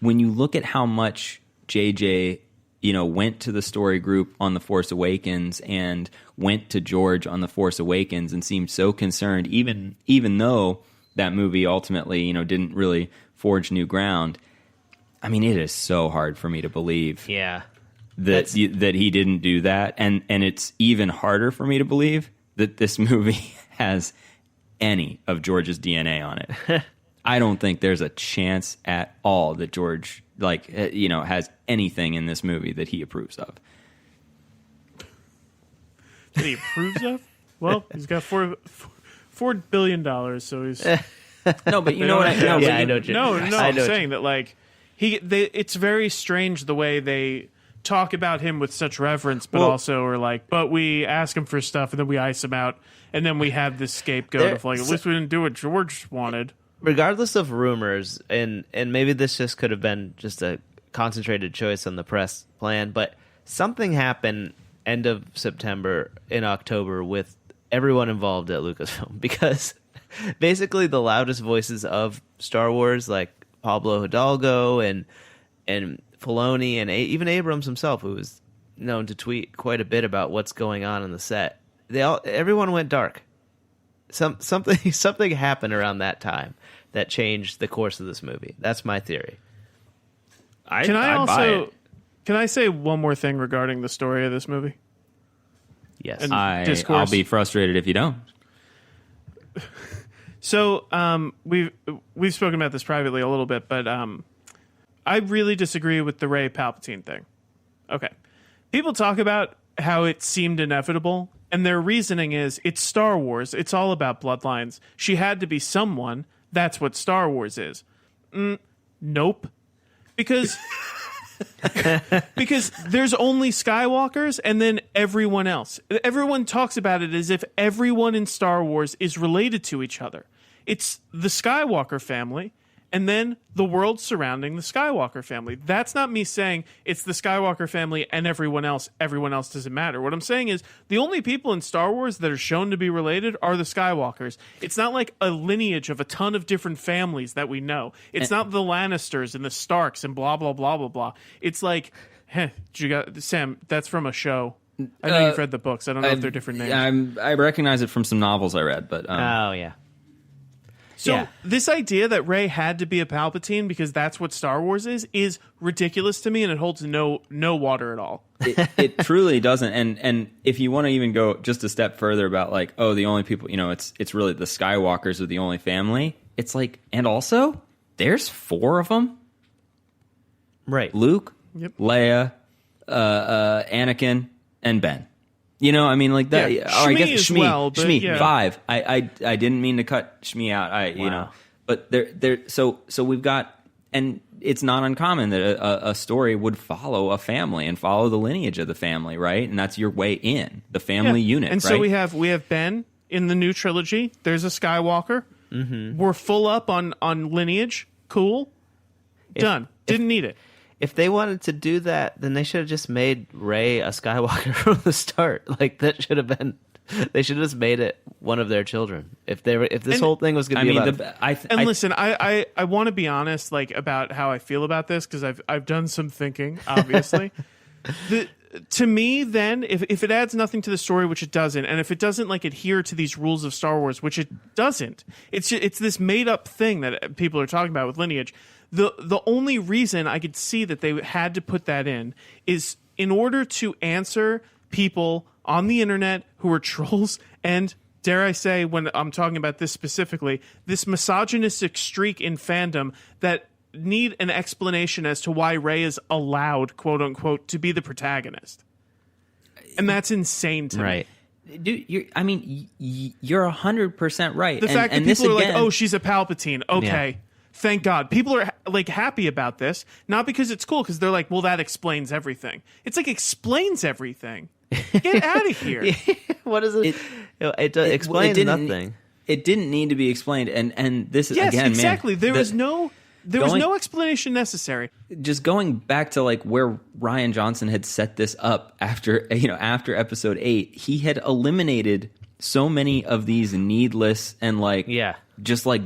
when you look at how much JJ, went to the story group on The Force Awakens and went to George on The Force Awakens and seemed so concerned, even though that movie ultimately, didn't really forge new ground. I mean, it is so hard for me to believe that he didn't do that. And it's even harder for me to believe that this movie has any of George's DNA on it. I don't think there's a chance at all that George has anything in this movie that he approves of. That he approves of? Well, he's got $4 billion, so he's no. But you know what I know. Yeah, I know. I'm saying that like it's very strange the way they talk about him with such reverence, but also are like, but we ask him for stuff and then we ice him out. And then we have this scapegoat of like, at least we didn't do what George wanted. Regardless of rumors, and maybe this just could have been just a concentrated choice on the press plan, but something happened end of September, in October, with everyone involved at Lucasfilm. Because basically the loudest voices of Star Wars, like Pablo Hidalgo and Filoni and even Abrams himself, who was known to tweet quite a bit about what's going on in the set, everyone went dark. Something happened around that time that changed the course of this movie. That's my theory. Can I say one more thing regarding the story of this movie? Yes. I'll be frustrated if you don't. So we've spoken about this privately a little bit, but I really disagree with the Rey Palpatine thing. Okay. People talk about how it seemed inevitable, and their reasoning is it's Star Wars. It's all about bloodlines. She had to be someone. That's what Star Wars is. Nope. Because Because there's only Skywalkers and then everyone else. Everyone talks about it as if everyone in Star Wars is related to each other. It's the Skywalker family and then the world surrounding the Skywalker family. That's not me saying it's the Skywalker family and everyone else doesn't matter. What I'm saying is the only people in Star Wars that are shown to be related are the Skywalkers. It's not like a lineage of a ton of different families that we know. It's not the Lannisters and the Starks and blah, blah, blah, blah, blah. It's like, Sam, that's from a show. I know you've read the books. I don't know if they're different names. I recognize it from some novels I read, but... Oh, yeah. So this idea that Rey had to be a Palpatine because that's what Star Wars is ridiculous to me, and it holds no water at all. It truly doesn't. And if you want to even go just a step further about like, oh, the only people, it's really the Skywalkers are the only family. It's like, and also there's 4 of them. Right. Luke, Leia, Anakin, and Ben. I mean, like that. Yeah, I guess as Shmi, well, but Shmi, yeah. 5. I didn't mean to cut Shmi out. But so we've got, and it's not uncommon that a story would follow a family and follow the lineage of the family, right? And that's your way in the family unit. And right? so we have Ben in the new trilogy. There's a Skywalker. Mm-hmm. We're full up on lineage. Cool. Done. Didn't need it. If they wanted to do that, then they should have just made Rey a Skywalker from the start. Like that should have been. They should have just made it one of their children. If this whole thing was going to be about. Listen, I want to be honest, like about how I feel about this because I've done some thinking. Obviously, to me, then if it adds nothing to the story, which it doesn't, and if it doesn't like adhere to these rules of Star Wars, which it doesn't, it's this made up thing that people are talking about with lineage. The only reason I could see that they had to put that in is in order to answer people on the internet who are trolls and, dare I say, when I'm talking about this specifically, this misogynistic streak in fandom that need an explanation as to why Rey is allowed, quote unquote, to be the protagonist. And that's insane to me. Dude, you're 100% right. The fact that people are like, oh, she's a Palpatine. Okay. Yeah. Thank God. People are like happy about this, not because it's cool, because they're like, well, that explains everything. It's like explains everything. Get out of here. What is it? It explains nothing. It didn't need to be explained, and this is again, exactly. Man, there was no explanation necessary. Just going back to like where Rian Johnson had set this up after episode 8, he had eliminated so many of these needless and just like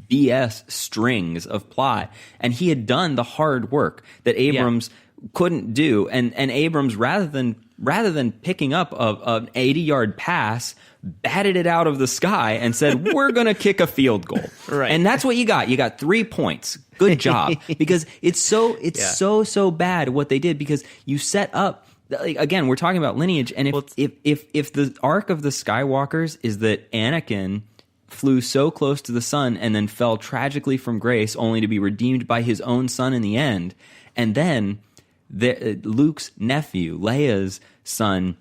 BS strings of plot, and he had done the hard work that Abrams couldn't do, and Abrams rather than picking up an 80-yard pass, batted it out of the sky and said, we're going to kick a field goal. Right. And that's what you got. You got 3 points. Good job. Because it's so bad what they did, because you set up, like, again, we're talking about lineage, and if the arc of the Skywalkers is that Anakin flew so close to the sun and then fell tragically from grace only to be redeemed by his own son in the end, and then Luke's nephew, Leia's son,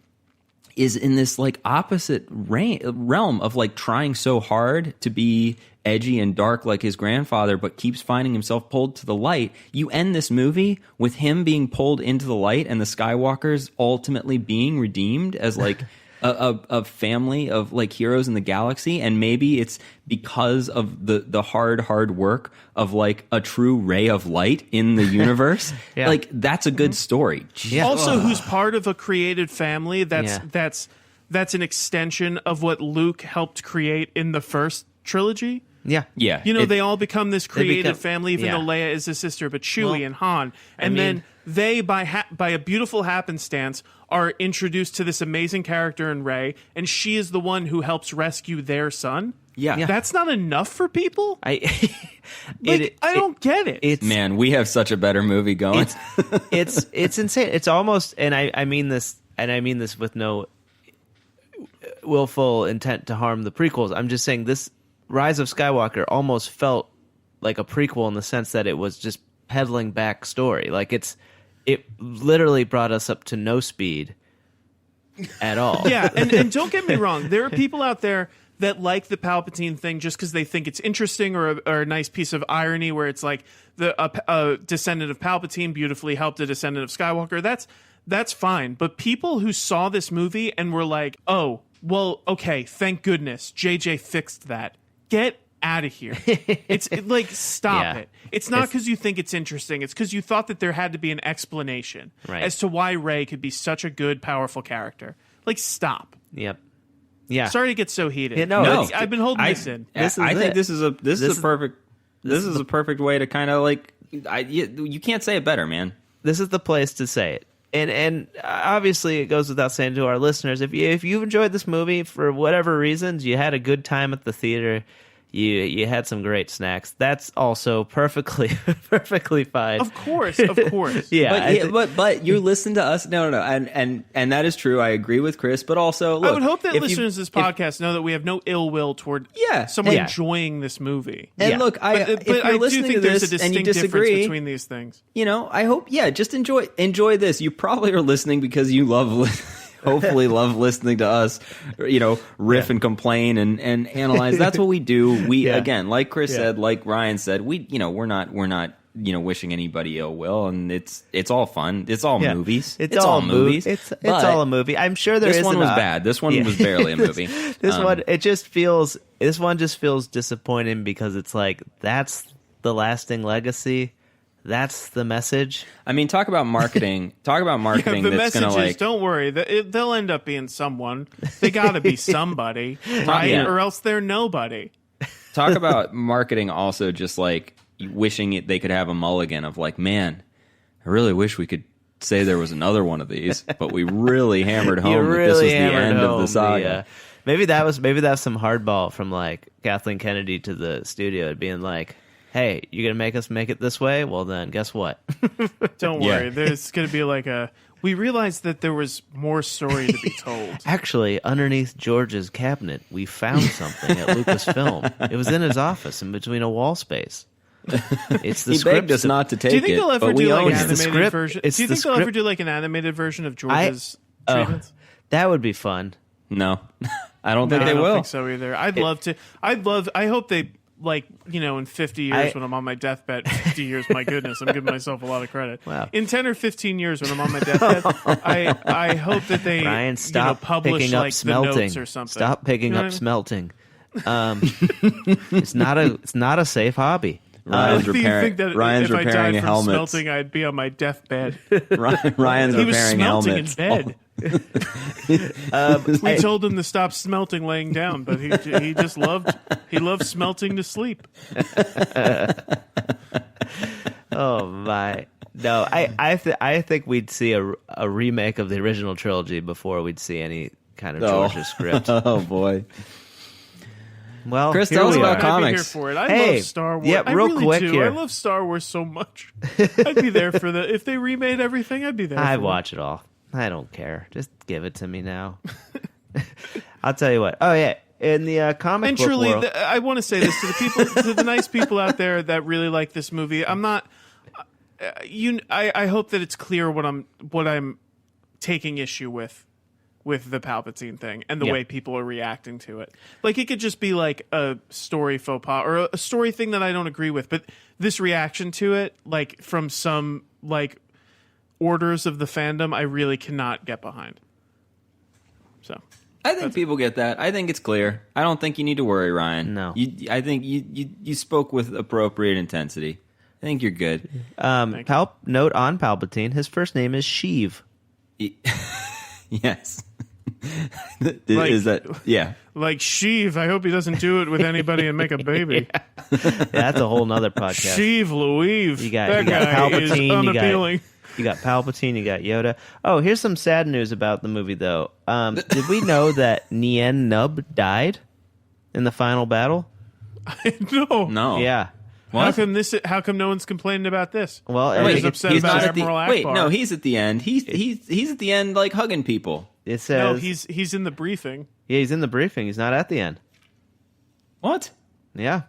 is in this like opposite realm of like trying so hard to be edgy and dark like his grandfather, but keeps finding himself pulled to the light. You end this movie with him being pulled into the light and the Skywalkers ultimately being redeemed as like a family of like heroes in the galaxy, and maybe it's because of the hard work of like a true ray of light in the universe. Like that's a good story. Also, who's part of a created family that's an extension of what Luke helped create in the first trilogy. They all become this created family, even though Leia is a sister, but Chewie and Han, and then they by a beautiful happenstance are introduced to this amazing character in Rey, and she is the one who helps rescue their son. That's not enough for people. I don't get it. Man, we have such a better movie going. It's insane. It's almost, and I mean this with no willful intent to harm the prequels. I'm just saying this Rise of Skywalker almost felt like a prequel in the sense that it was just peddling back story. Like it literally brought us up to no speed at all. And don't get me wrong, there are people out there that like the Palpatine thing just because they think it's interesting or a nice piece of irony where it's like a descendant of Palpatine beautifully helped a descendant of Skywalker. That's fine. But people who saw this movie and were like, oh, well, okay, thank goodness JJ fixed that. Get out of here. Stop it. It's not because you think it's interesting. It's because you thought that there had to be an explanation as to why Rey could be such a good, powerful character. Stop. Yep. Yeah. Sorry to get so heated. Yeah, no, I've been holding this in. I think this is a perfect way to kind of you can't say it better, man. This is the place to say it. And obviously it goes without saying to our listeners, if you've enjoyed this movie for whatever reasons, you had a good time at the theater, you had some great snacks, that's also perfectly fine. Of course. Yeah, but you listen to us. No, and that is true. I agree with Chris, but also look, I would hope that listeners to this podcast know that we have no ill will toward someone enjoying this movie. And look, if you're listening to this and you disagree between these things, I hope just enjoy this. You probably are listening because you hopefully love listening to us, riff and complain and analyze. That's what we do. We again, like Chris said, like Ryan said, we're not wishing anybody ill will, and it's all fun. It's all movies. It's all movies. It's all a movie. I'm sure this one was bad. This one was barely a movie. This one just feels disappointing because it's like that's the lasting legacy. That's the message. I mean, talk about marketing. The that's going to don't worry. They'll end up being someone. They got to be somebody, right? Yeah. Or else they're nobody. Talk about marketing also just wishing they could have a mulligan of man, I really wish we could say there was another one of these, but we really hammered home that this was the end of the saga. Maybe that was some hardball from Kathleen Kennedy to the studio being like, hey, you're going to make us make it this way? Well, then, guess what? Don't worry. There's going to be we realized that there was more story to be told. Actually, underneath George's cabinet, we found something at Lucasfilm. It was in his office in between a wall space. It's the he script. Begged us not to take it. Do you think they'll ever do an animated version? Do you think they'll ever do an animated version of George's treatments? That would be fun. No. I don't think they will. I don't think so either. I hope they... in 50 years when I'm on my deathbed, 50 years, my goodness, I'm giving myself a lot of credit. Wow. In 10 or 15 years when I'm on my deathbed, I hope that they Ryan, stop publish picking up the smelting. notes or something. Stop picking up smelting. It's not a safe hobby. Ryan's repairing if I died from helmet. Smelting, I'd be on my deathbed. Ryan's he was repairing smelting helmets. in bed. We told him to stop smelting laying down, but he just loved smelting to sleep. Oh my! No, I think we'd see a remake of the original trilogy before we'd see any kind of Georgia script. Oh boy! Well, Chris, tell us about comics. I'd be here for it. I love Star Wars. Yeah, real really quick do. here. I love Star Wars so much. I'd be there for if they remade everything. I'd be there. I'd watch it all. I don't care. Just give it to me now. I'll tell you what. Oh yeah, in the comic book world, I want to say this to the people, to the nice people out there that really like this movie. I'm not. I hope that it's clear what I'm taking issue with the Palpatine thing and the way people are reacting to it. It could just be a story faux pas or a story thing that I don't agree with, but this reaction to it, from some orders of the fandom, I really cannot get behind. So I think people get that. I think it's clear. I don't think you need to worry, Ryan. No. I think you spoke with appropriate intensity. I think you're good. Note on Palpatine, his first name is Sheev. Yes. Is that Sheev? I hope he doesn't do it with anybody and make a baby. That's a whole nother podcast. Sheev Louise. You got Palpatine. Unappealing. You got Palpatine. You got Yoda. Oh, here's some sad news about the movie, though. Did we know that Nien Nunb died in the final battle? No. Yeah. What? How come no one's complaining about this? Well, everybody's upset about Admiral Akbar. Wait, no, he's at the end. He's at the end, hugging people. It says no. He's in the briefing. Yeah, he's in the briefing. He's not at the end. What? Yeah.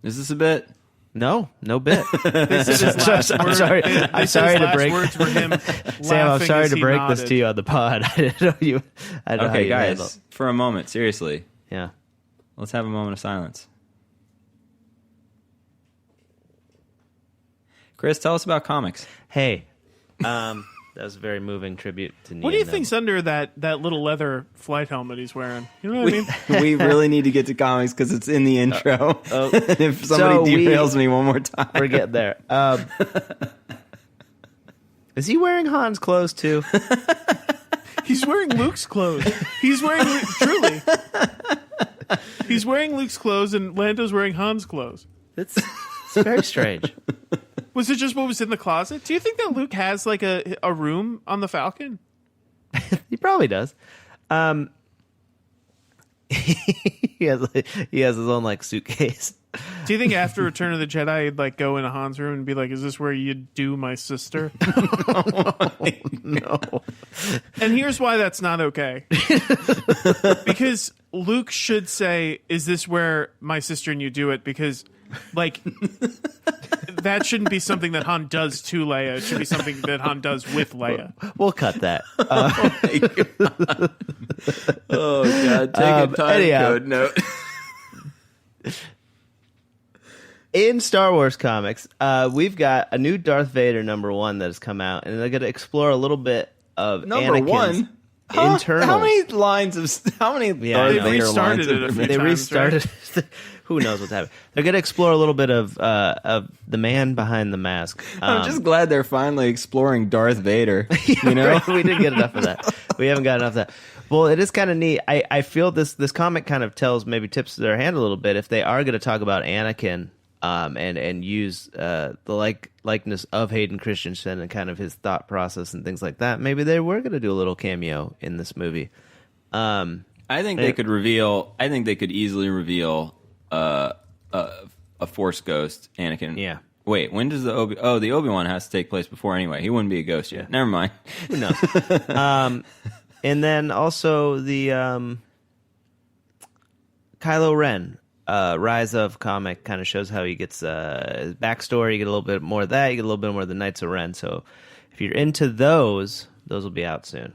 Is this a bit? No bit. They said his last I'm word- sorry. they I'm said sorry his to last break. words were him Sam, I'm laughing sorry as to he break this nodded. to you on the pod. I didn't know you. I don't know how Okay, you guys, handle. for a moment, seriously, Yeah. let's have a moment of silence. Chris, tell us about comics. Hey, that was a very moving tribute to Neil. What do you think's under that little leather flight helmet he's wearing? You know what I mean? We really need to get to comics because it's in the intro. If somebody derails me one more time. We're getting there. Is he wearing Han's clothes too? He's wearing Luke's clothes. He's wearing truly. He's wearing Luke's clothes, and Lando's wearing Han's clothes. It's very strange. Was it just what was in the closet? Do you think that Luke has like a room on the Falcon? He probably does. He has his own like suitcase. Do you think after Return of the Jedi, he'd like go into Han's room and be like, "Is this where you do my sister?" No. And here's why that's not okay. Because Luke should say, "Is this where my sister and you do it?" Because, like, that shouldn't be something that Han does to Leia. It should be something that Han does with Leia. We'll cut that. Oh, God. Take a time anyhow. code note. In Star Wars comics, we've got a new Darth Vader #1 that has come out, and they're going to explore a little bit of Anakin's #1? internal. How many lines of... How many Darth They Vader restarted lines it a have few They times, restarted. Who knows what's happening? They're going to explore a little bit of the man behind the mask. I'm just glad they're finally exploring Darth Vader. You know? Right, we didn't get enough of that. We haven't got enough of that. Well, it is kind of neat. I feel this comic kind of tells maybe tips to their hand a little bit if they are going to talk about Anakin. And use the likeness of Hayden Christensen and kind of his thought process and things like that. Maybe they were going to do a little cameo in this movie. I think they could reveal... I think they could easily reveal a Force ghost, Anakin. Yeah. Wait, when does the Obi-Wan has to take place before anyway. He wouldn't be a ghost yet. Never mind. Who knows? And then also the Kylo Ren. Rise of comic kind of shows how he gets his backstory. You get a little bit more of that. You get a little bit more of the Knights of Ren. So if you're into those will be out soon.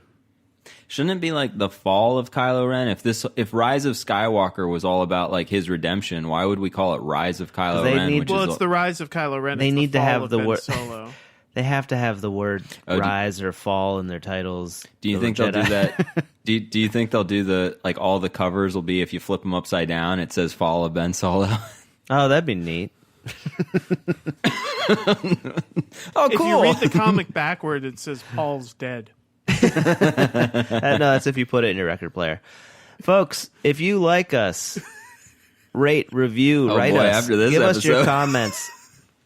Shouldn't it be like the fall of Kylo Ren? If Rise of Skywalker was all about like his redemption, why would we call it Rise of Kylo They Ren? need- Well, it's the rise of Kylo Ren. They It's the need to fall have of the Ben word- Solo. They have to have the word rise or fall in their titles. Do you The think they'll do Jedi. that? Do you think they'll do the like all the covers will be if you flip them upside down it says Fall of Ben Solo? Oh, that'd be neat. Oh, If cool. you read the comic backward, it says Paul's dead. No, that's if you put it in your record player. Folks, if you like us, rate, review, Oh, write boy, us. after this Give us your episode. comments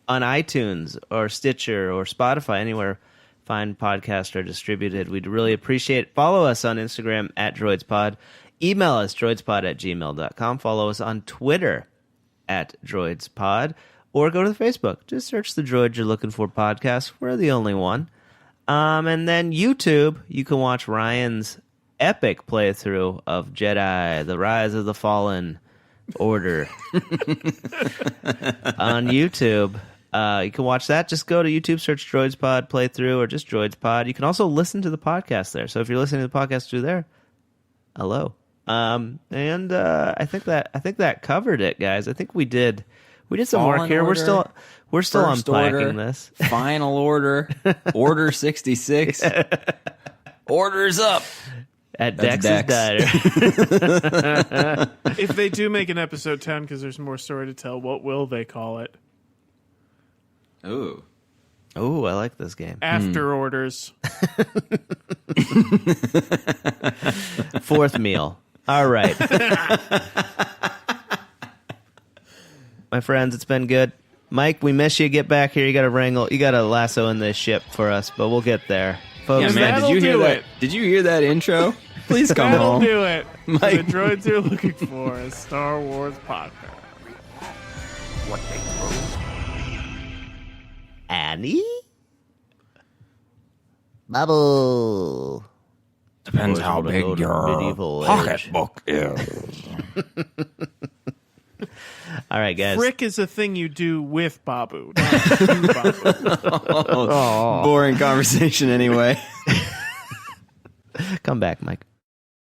on iTunes or Stitcher or Spotify, anywhere fine podcasts are distributed. We'd really appreciate it. Follow us on Instagram at DroidsPod. Email us, droidspod@gmail.com. Follow us on Twitter at DroidsPod. Or go to the Facebook. Just search the Droid You're Looking For podcast. We're the only one. And then YouTube, you can watch Ryan's epic playthrough of Jedi, The Rise of the Fallen Order on YouTube. You can watch that. Just go to YouTube, search Droids Pod playthrough or just Droids Pod. You can also listen to the podcast there. So if you're listening to the podcast through there, hello. And I think that covered it, guys. I think we did some Fallen work here. Order, We're still First unpacking Order, this. Final Order, Order 66, Orders up. At That's Dex's Diner. If they do make an episode 10, because there's more story to tell, what will they call it? Ooh. Oh, I like this game. After Orders. Fourth meal. All right. My friends, it's been good. Mike, we miss you. Get back here. You got to lasso in this ship for us, but we'll get there. Folks, Yeah, man, that'll did you hear do that? it. Did you hear that intro? Please come That'll home. do it. Mike. The Droids You're Looking For, a Star Wars podcast. What they throw. Annie? Bubble. Depends Boys how wanna big go to your medieval age. pocketbook is. All right, guys. Frick is a thing you do with Babu. Not to Babu. Boring conversation anyway. Come back, Mike.